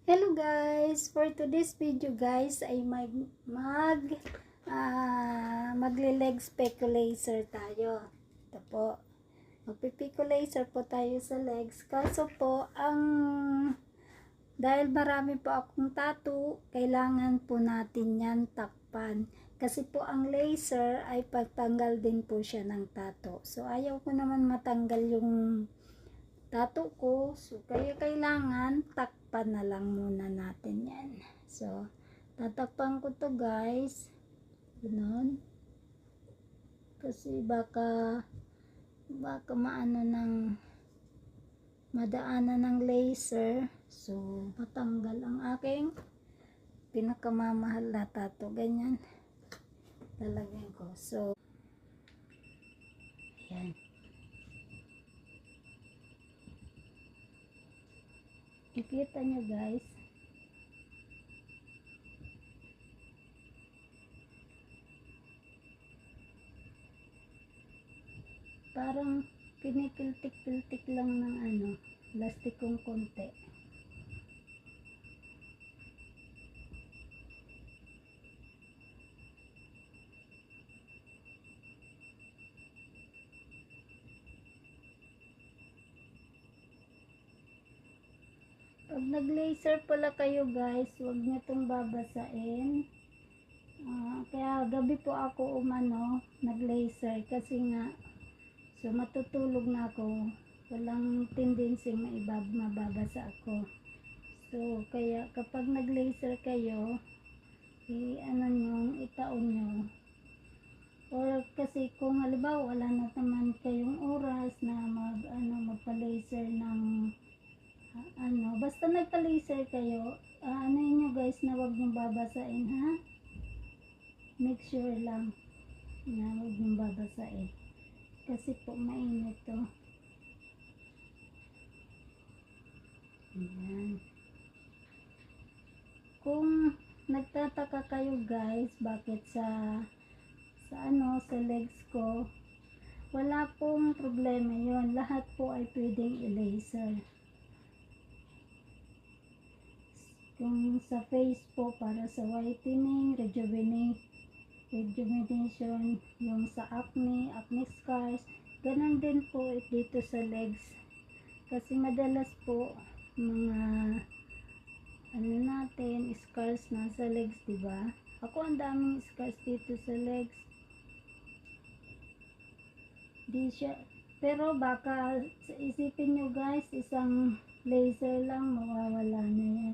Hello guys! For today's video guys ay magle-leg specu laser tayo. Ito po. Magpipico laser po tayo sa legs. Kaso po dahil marami po akong tattoo, kailangan po natin yan takpan. Kasi po ang laser ay pagtanggal din po siya ng tattoo. So ayaw ko naman matanggal yung tattoo ko. So kaya kailangan takpan na lang muna natin yan. So tatakpan ko to guys. Ganun. Kasi baka madaanan ng laser. So matanggal ang aking pinakamamahal na tattoo. Ganyan. Talagyan ko. So yan. Ikita nyo guys. Parang pinipiltik-piltik lang ng plastic kong konti. Pag nag-laser pala kayo guys, huwag nyo itong babasain. Kaya gabi po ako nag-laser kasi nga, so matutulog na ako. Walang tendency mababasa ako. So kaya kapag nag-laser kayo, itaon nyo. Or kasi kung halimbawa wala na naman kayong oras na magpa-laser ng basta nagpa-laser kayo, nyo guys na wag nyo babasain ha. Make sure lang na wag nyo babasain. Kasi po mainit to. Ayan. Kung nagtataka kayo guys, bakit sa legs ko, wala pong problema yon. Lahat po ay pwedeng i-laser. Kung sa face po, para sa whitening, rejuvenation, yung sa acne scars, ganun din po dito sa legs. Kasi madalas po, mga scars na sa legs, diba? Ako ang daming scars dito sa legs. Di siya, pero baka isipin nyo guys, isang laser lang, mawawala na yan.